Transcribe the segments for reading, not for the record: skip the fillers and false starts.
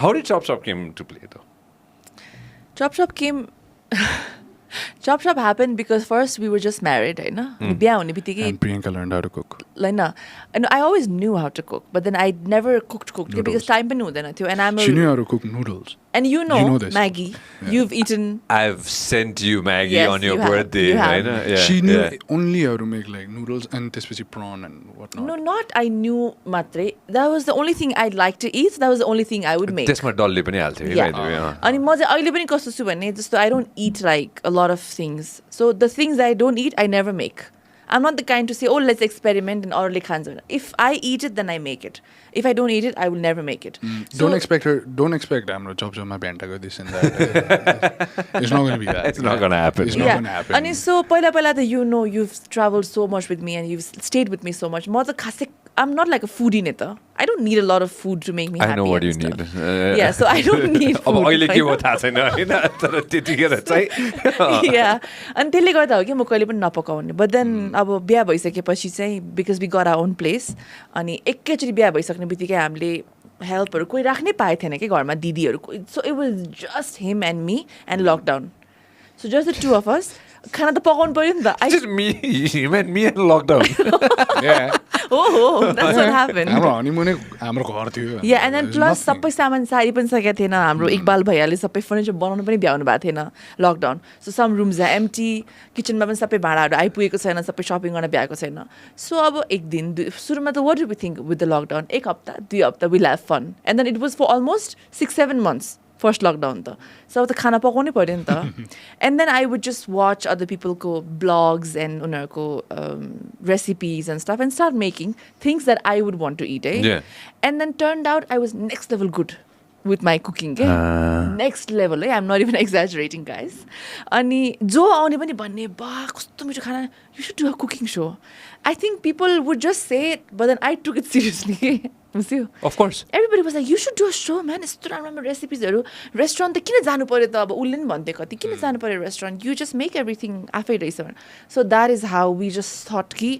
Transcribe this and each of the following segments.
How did Chop came to play though? Chop came... Chop happened because first we were just married, right? बिहा हुने बित्तिकै And Priyanka learned how to cook. And I always knew how to cook, but then I never cooked because time पनि हुँदैन थियो. And She knew how to cook noodles. And you know this. Maggie. Yeah. You've eaten. I've sent you Maggie Yes, on your you have. birthday. You have. Right? Yeah, She knew only how to make like noodles and त्यसपछि prawn and whatnot. No, not I knew matre. That was the only thing I'd like to eat. That was the only thing I would make. त्यसमा डल्ले पनि हाल्थ्यो कि Yeah. अनि म चाहिँ अहिले पनि कस्तो छु भने जस्तो I don't eat like a lot of things. So the things I don't eat, I never make. I'm not the kind to say, oh, let's experiment and orally khans. If I eat it, then I make it. If I don't eat it, I will never make it. Don't expect हाम्रो Chop मा भेन्टाको this and that. It's not going to be that. It's not going to happen. It's not going to happen. And so पहिला त you've traveled so much with me and you've stayed with me so much. म त खासै I'm not like a foodie net. I don't need a lot of food to make me happy. I know what you stuff. need. Yeah, so I don't need food. अब अहिले के हो थाहा छैन हैन तर त्यतिखेर चाहिँ Yeah. अनि त्यसले गर्दा हो कि म कहिले पनि नपकाउने. But then अब बिहा भइसकेपछि चाहिँ because we got our own place अनि एकैचोटि बिहा भइसक्ने बित्तिकै हामीले हेल्पहरू कोही राख्नै पाएको थिएन कि घरमा दिदीहरू. So it was just him and me and lockdown. So just the two of us. खाना त पकाउनु पर्यो नि त. Just me and lockdown. Yeah. Oh, that's what happened. हाम्रो honeymoon हाम्रो घर थियो. Yeah, and then plus सबै सामान सारी पनि सकेको थिएन. हाम्रो इकबाल भैयाले सबै फर्निचर बनाउनु पनि भ्याउनु भएको थिएन lockdown. So some rooms are empty. किचनमा पनि सबै भाँडाहरू आइपुगेको छैन. सबै सपिङ गर्न भ्याएको छैन. So अब एक दिन सुरुमा त what did we think with the lockdown? एक हप्ता, 2 हप्ता we have fun. And then it was for almost 6-7 months. First lockdown ta. So the khana pakaunai paryo ni ta. And then I would just watch other people's blogs and unharko recipes and stuff and start making things that I would want to eat. Yeah. And then turned out I was next level good with my cooking. Next level. I'm not even exaggerating, guys. Ani jo aune pani bhanne ba kasto mito khana, you should do a cooking show. I think people would just say it, but then I took it seriously. Of course. Everybody was like, you should do a show, man. यस्तो राम्रो रेसिपिजहरू restaurant त किन जानु पर्यो त अब उसले नि भन्दै कति किन जानु पर्यो restaurant you just make everything आफै रहेछ so that is how we just thought कि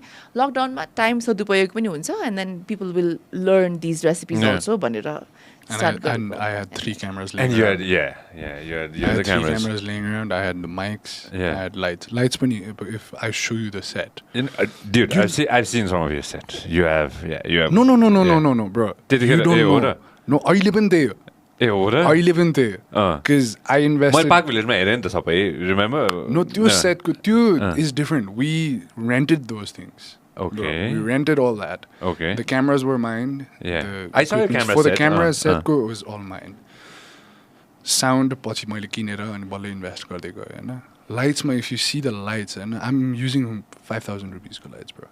लकडाउनमा टाइम सदुपयोग पनि हुन्छ and then people will learn these recipes also भनेर And I had 3 cameras laying around. And you had the cameras. 3 cameras laying around. I had the mics. I had lights. Lights, if I show you the set. Dude, I've seen some of your set. You have. No, bro. You don't know. No, I live in there. I live in there. Because I invested. My park village ma here ni ta sabai. Remember? No, your set is different. We rented those things. Okay. We rented all that. Okay. The cameras were mine. Yeah. I saw your camera for set. the camera set it was all mine. Sound पछि मैले किनेर अनि बल्ल invest गर्दै गयो हैन. Lights if you see the lights and I'm using 5,000 rupees को lights, bro.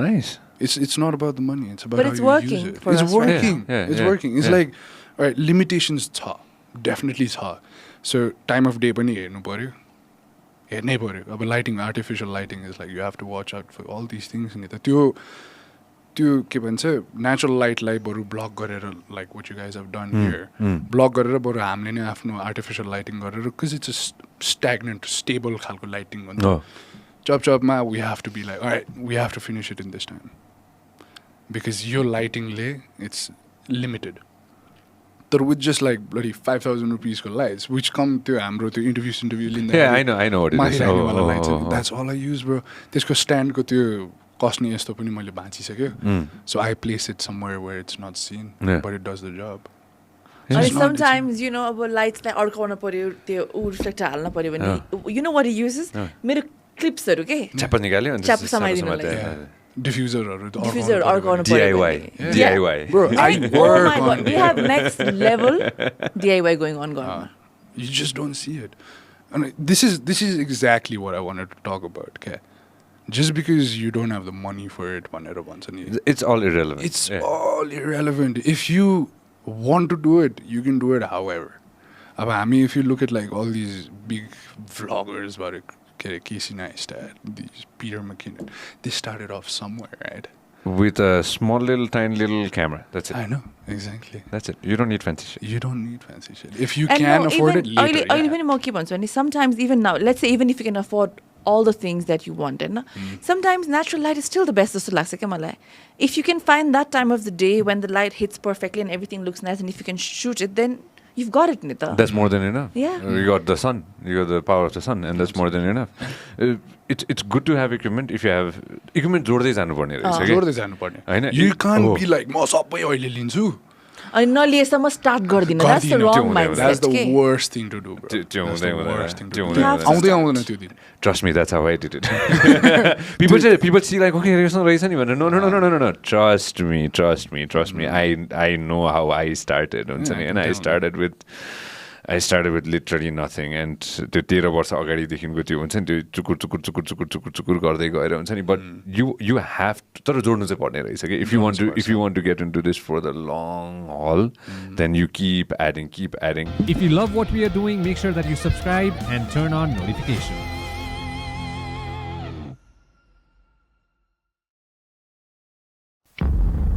Nice. It's not about the money. It's about but how it's you working use it. for it's us, working. Right? It's working. It's like, all right, limitations छ. Definitely छ. So time of day पनि हेर्नु पर्यो. हेर्नै पर्यो. अब lighting, artificial lighting is like you have to watch out for all these things. नि त त्यो के भन्छ natural light लाई बरु block गरेर like what you guys have done here. Block गरेर बरु हामीले नै आफ्नो artificial lighting गरेर because it's a stagnant, stable खालको lighting हो नि. Chop ma we have to be like, all right, we have to finish it in this time. Because your lighting it's limited. But with just like bloody 5,000 rupees for lights, which come to Amro to interview. Yeah, I know what it is. That's all I use, bro. This ko stand ko to cost ni esto pani मैले बाँचिसक्यो. So I place it somewhere where it's not seen, but it does the job. And sometimes, you know, about lights like अड्काउन पर्यो त्यो reflector हाल्न पर्यो भने you know what he uses? मेरो clipsहरू के च्याप निकाल्यो अनि च्याप समाइदिनलाई diffuser अड्काउन पर्यो DIY. Bro, I work on we have next level DIY going on घरमा. You just don't see it. And this is exactly what I wanted to talk about, okay? Just because you don't have the money for it, it's all irrelevant. It's all irrelevant. If you want to do it, you can do it however. I mean, if you look at like all these big vloggers, Casey Neistat, these Peter McKinnon, they started off somewhere, right? With a small tiny little camera. That's it. I know, exactly. That's it. You don't need fancy shit. You don't need fancy shit. If you can afford it later. Sometimes even now, let's say even if you can afford all the things that you want. And sometimes natural light is still the best. If you can find that time of the day when the light hits perfectly and everything looks nice, and if you can shoot it, then you've got it, Nita. That's more than enough. Yeah. You got the sun. You got the power of the sun, and that's more than enough. It's good to have equipment if you have equipment. जोड्दै जानुपर्ने रहेछ के जोड्दै जानुपर्ने हैन You can't be like म सबै अहिले लिन्छु. अनि नलिएसम्म स्टार्ट गर्दिन. That's the wrong mindset. That's the worst thing to do, bro. त्यो That's the हुँदैन worst thing to त्यो do. हुँदैन आउँदै आउँदैन त्यो दिन. Trust me, that's how I did it. people see like, okay, रहेछ नि भनेर. No. Trust me. I know how I started. हुन्छ नि, and I started with literally nothing, and त्यो 13 वर्ष अगाडिदेखिको त्यो हुन्छ नि त्यो चुकुर गर्दै गएर हुन्छ नि. But you have to, तर जोड्नु चाहिँ पर्ने रहेछ कि if you want to get into this for the long haul, then you keep adding. If you love what we are doing, make sure that you subscribe and turn on notifications.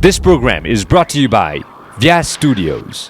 This program is brought to you by Vyas Studios.